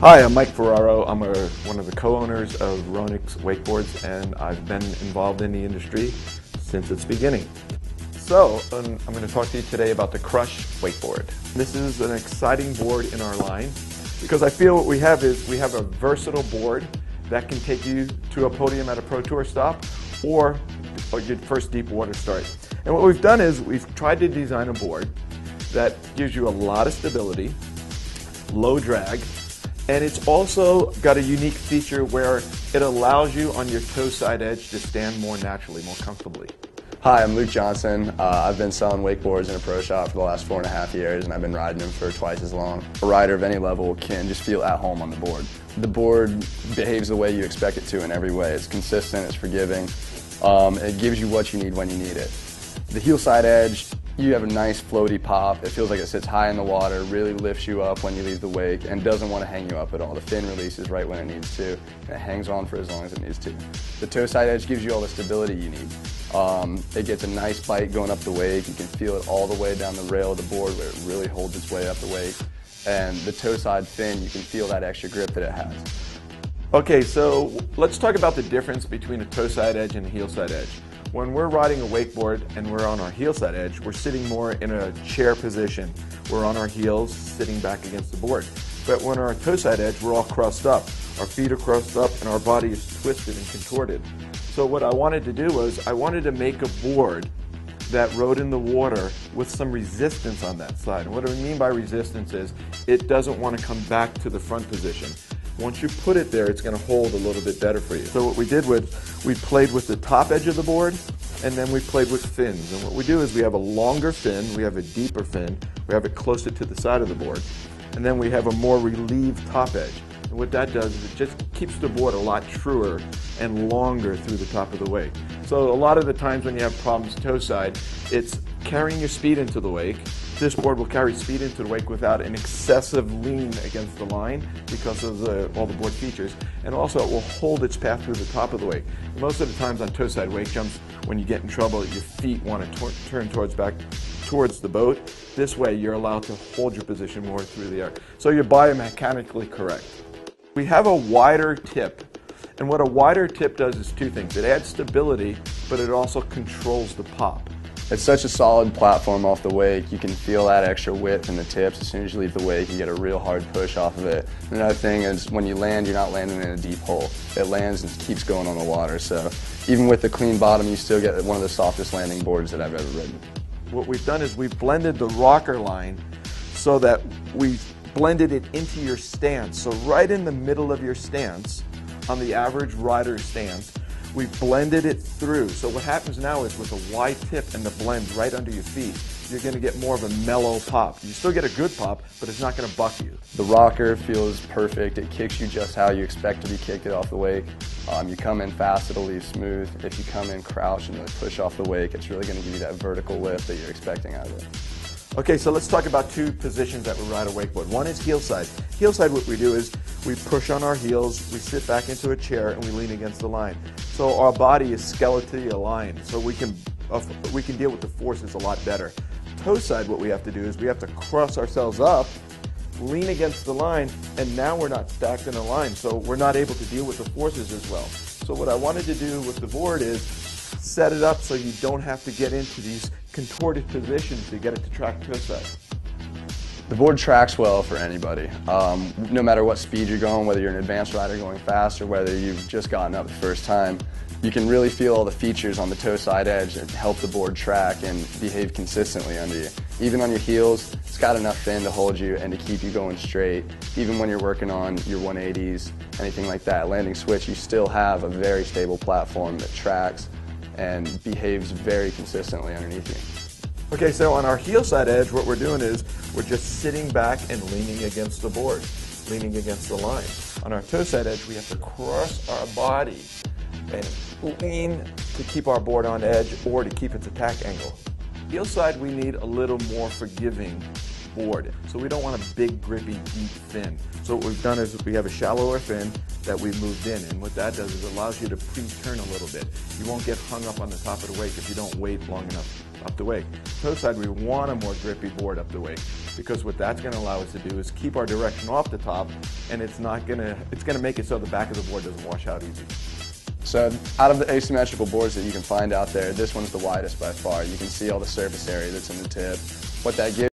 Hi, I'm Mike Ferraro. I'm one of the co-owners of Ronix Wakeboards, and I've been involved in the industry since its beginning. So, I'm going to talk to you today about the Krush Wakeboard. This is an exciting board in our line because I feel what we have is we have a versatile board that can take you to a podium at a Pro Tour stop or your first deep water start. And what we've done is we've tried to design a board that gives you a lot of stability, low drag, and it's also got a unique feature where it allows you on your toe side edge to stand more naturally, more comfortably. Hi, I'm Luke Johnson. I've been selling wakeboards in a pro shop for the last 4.5 years, and I've been riding them for twice as long. A rider of any level can just feel at home on the board. The board behaves the way you expect it to in every way. It's consistent, it's forgiving, it gives you what you need when you need it. The heel side edge, you have a nice floaty pop. It feels like it sits high in the water, really lifts you up when you leave the wake, and doesn't want to hang you up at all. The fin releases right when it needs to, and it hangs on for as long as it needs to. The toe side edge gives you all the stability you need. It gets a nice bite going up the wake. You can feel it all the way down the rail of the board where it really holds its way up the wake. And the toe side fin, you can feel that extra grip that it has. Okay, so let's talk about the difference between a toe side edge and a heel side edge. When we're riding a wakeboard and we're on our heel side edge, we're sitting more in a chair position. We're on our heels, sitting back against the board. But when we're on our toe side edge, we're all crossed up. Our feet are crossed up and our body is twisted and contorted. So what I wanted to do was I wanted to make a board that rode in the water with some resistance on that side. And what I mean by resistance is it doesn't want to come back to the front position. Once you put it there, it's going to hold a little bit better for you. So what we did was we played with the top edge of the board, and then we played with fins. And what we do is we have a longer fin, we have a deeper fin, we have it closer to the side of the board, and then we have a more relieved top edge. And what that does is it just keeps the board a lot truer and longer through the top of the wake. So a lot of the times when you have problems toe side, it's carrying your speed into the wake. This board will carry speed into the wake without an excessive lean against the line because of all the board features. And also it will hold its path through the top of the wake. Most of the times on toe side wake jumps, when you get in trouble, your feet want to turn back towards the boat. This way you're allowed to hold your position more through the air. So you're biomechanically correct. We have a wider tip, and what a wider tip does is two things. It adds stability, but it also controls the pop. It's such a solid platform off the wake. You can feel that extra width in the tips. As soon as you leave the wake, you get a real hard push off of it. Another thing is when you land, you're not landing in a deep hole. It lands and keeps going on the water. So even with the clean bottom, you still get one of the softest landing boards that I've ever ridden. What we've done is we've blended the rocker line so that we've blended it into your stance. So right in the middle of your stance, on the average rider's stance, we blended it through. So what happens now is with a wide tip and the blend right under your feet, you're going to get more of a mellow pop. You still get a good pop, but it's not going to buck you. The rocker feels perfect. It kicks you just how you expect to be kicked it off the wake. You come in fast, it'll leave smooth. If you come in crouch and really push off the wake, it's really going to give you that vertical lift that you're expecting out of it. Okay, so let's talk about two positions that we ride a wakeboard. One is heel side. Heel side, what we do is we push on our heels, we sit back into a chair, and we lean against the line. So our body is skeletally aligned, so we can deal with the forces a lot better. Toe side, what we have to do is we have to cross ourselves up, lean against the line, and now we're not stacked in a line, so we're not able to deal with the forces as well. So what I wanted to do with the board is set it up so you don't have to get into these contorted positions to get it to track toe side. The board tracks well for anybody. No matter what speed you're going, whether you're an advanced rider going fast or whether you've just gotten up the first time, you can really feel all the features on the toe side edge that help the board track and behave consistently under you. Even on your heels, it's got enough fin to hold you and to keep you going straight. Even when you're working on your 180s, anything like that, landing switch, you still have a very stable platform that tracks and behaves very consistently underneath you. Okay, so on our heel side edge, what we're doing is we're just sitting back and leaning against the board, leaning against the line. On our toe side edge, we have to cross our body and lean to keep our board on edge or to keep its attack angle. Heel side, we need a little more forgiving board. So we don't want a big, grippy, deep fin. So what we've done is we have a shallower fin, that we moved in. And what that does is it allows you to pre-turn a little bit. You won't get hung up on the top of the wake if you don't wait long enough up the wake. Toe side, we want a more grippy board up the wake, because what that's going to allow us to do is keep our direction off the top, and it's going to make it so the back of the board doesn't wash out easy. So out of the asymmetrical boards that you can find out there, this one's the widest by far. You can see all the surface area that's in the tip. What that gives